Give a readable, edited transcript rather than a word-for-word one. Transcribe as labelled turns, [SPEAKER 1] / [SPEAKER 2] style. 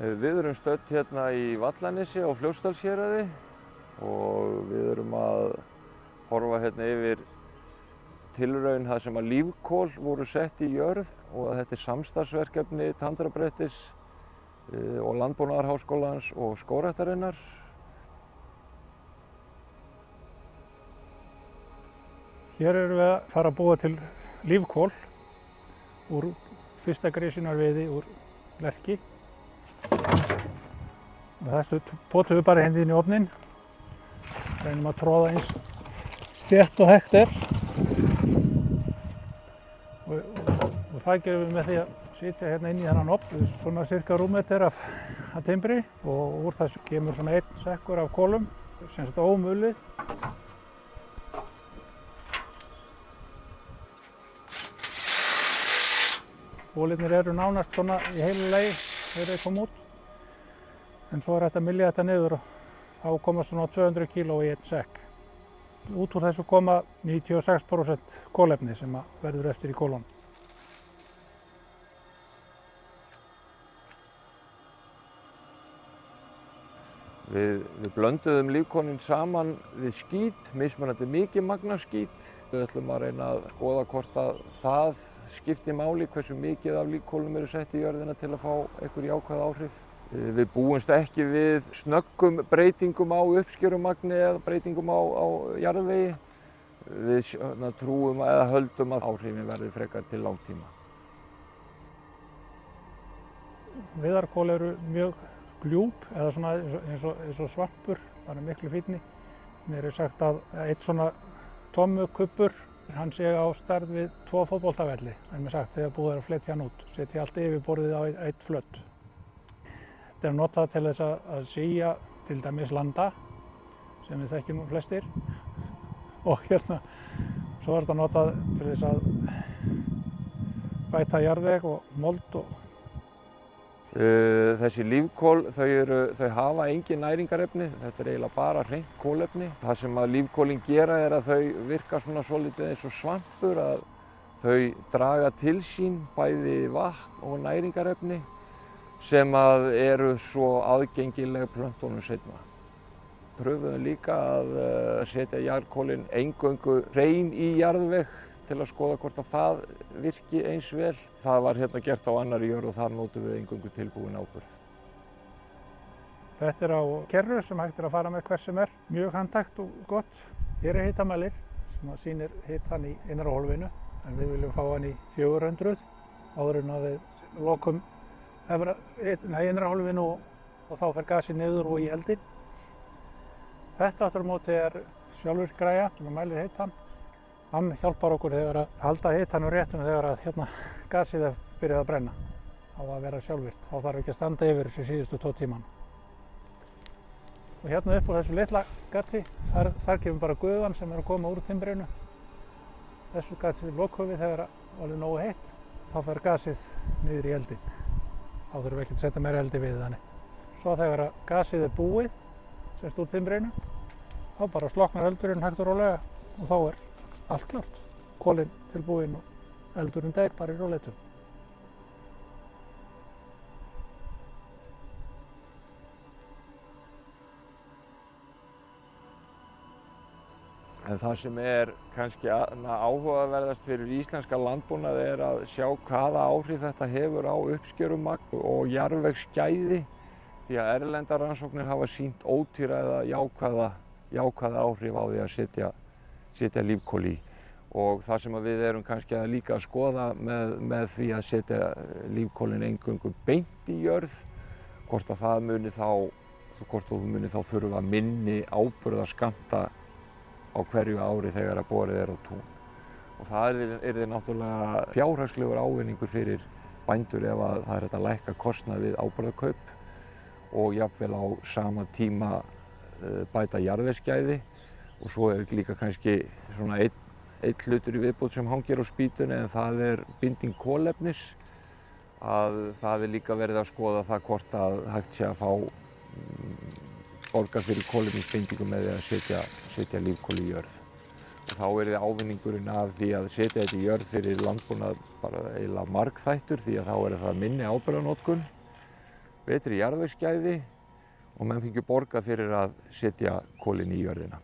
[SPEAKER 1] Við erum stödd hérna í Vallanesi á Fljótsdalshéraði og við erum að horfa hérna yfir tilraun þar sem að lífkol voru sett í jörð og að þetta er samstarfsverkefni Tandrabrettis og Landbúnaðarháskólans og Skógræktarinnar.
[SPEAKER 2] Hér erum við að fara að búa til lífkol úr fyrsta grisjunarveiði úr lerki. Þessu potum við bara inn í ofninn. Reynum að troða eins stétt og hægt er. Og það gerum við með því að sitja hérna inn í þennan ofn, svona cirka rúmmeter af timbri, og úr þessu kemur svona einn sekkur af kolum, sem sagt ómulið. Kolirnir eru nánast svona í heilu lagi þegar þeir koma út. En svo er hægt að mylja þetta niður og þá koma svona 200 kíló í einn sekk. Út úr þessu koma 96% kolefni sem verður eftir í kolunum.
[SPEAKER 1] Við blönduðum lífkolin saman við skít, mismunandi mikið magn af skít. Við ætlum að reyna að skoða hvort að það skipti máli hversu mikið af lífkolum eru sett í jörðina til að fá einhver jákvæð áhrif. Við búumst ekki við snöggum breytingum á uppskerumagni eða breytingum á jarðvegi. Við trúum eða höldum að áhrifin verði frekar til langtíma.
[SPEAKER 2] Viðarkol eru mjög gljúp eða svona eins og svampur, bara miklu fínni. Mér er sagt að einn svona tommukubbur, hann sé á stærð við 2 fótboltavelli, en mér sagt þegar búið er að fletja hann út, setja allt yfirborðið á einn flöt. Þetta er notað til þess að sía til dæmis landa, sem við þekkjum flestir, og hérna svo er þetta notað til þess að bæta jarðveg og mold.
[SPEAKER 1] Þessi lífkol, þau hafa engin næringarefni, þetta er eiginlega bara hreint kolefni. Það sem að lífkolin gera er að þau virka svona svolítið eins og svampur, að þau draga til sín bæði vatn og næringarefni sem að eru svo aðgengileg plöntunum seinna. Pröfuðum líka að setja jarðkolin eingöngu hrein í jarðveg til að skoða hvort að það virki eins vel. Það var hérna gert á annarri jörð og þar notum við eingöngu tilbúin áburð.
[SPEAKER 2] Þetta er á kerru sem hægt er að fara með hver sem er. Mjög handhægt og gott. Hér er hitamælir sem sýnir hitann í innra hólfinu, en við viljum fá hann í 400 áður en að við lokum innra hólfinu og þá fer gasið niður og í eldinn. Þetta aftur á móti er sjálfvirk græja sem mælir hitann. Hann hjálpar okkur þegar að halda hitanum réttunum þegar að gasið er byrjað að brenna á að vera sjálfvirkt. Þá þarf ekki að standa yfir þessu síðustu 2 tímana. Og hérna upp á þessu litla gati, þar kemur bara gufan sem er að koma úr timbrinu. Þessu gati lokum við þegar það er nógu heitt, þá fer gasið niður í eldinn. Þá þurfum við ekki að setja meira eldi við það neitt. Svo þegar að gasið er búið, semst úr timbrinu, þá bara sloknar eldurinn hægt og rólega og þá er allt klart. Kolinn tilbúinn og eldurinn deyr bara í róleitum.
[SPEAKER 1] En það sem er kannski áhugaverðast fyrir íslenska landbúnað er að sjá hvaða áhrif þetta hefur á uppskerumagn og jarðvegsgæði, því að erlendar rannsóknir hafa sýnt ótvíræða jákvæða áhrif á því að setja lífkol í. Og það sem við erum kannski líka að skoða með því að setja lífkolin eingöngu beint í jörð, hvort þú muni þá þurfa minni áburðarskammta á hverju ári þegar að borið er á tún. Og það yrði náttúrulega fjárhagslegur ávinningur fyrir bændur ef að það er hægt að lækka kostnað við áburðarkaup og jafnvel á sama tíma bæta jarðvegsgæði. Og svo er líka kannski svona einn hlutur í viðbót sem hangir á spýtunni, en það er binding kolefnis. Að það er líka verið að skoða það hvort að hægt sé að fá borga fyrir kolefnisbindingu með því að setja lífkol í jörð. Og þá er ávinningurinn af því að setja þetta í jörð fyrir landbúnað bara eiginlega margþættur, því að þá er það minni áburðarnotkun betri jarðvegsgæði og menn fengju borgað fyrir að setja kolin í jörðina.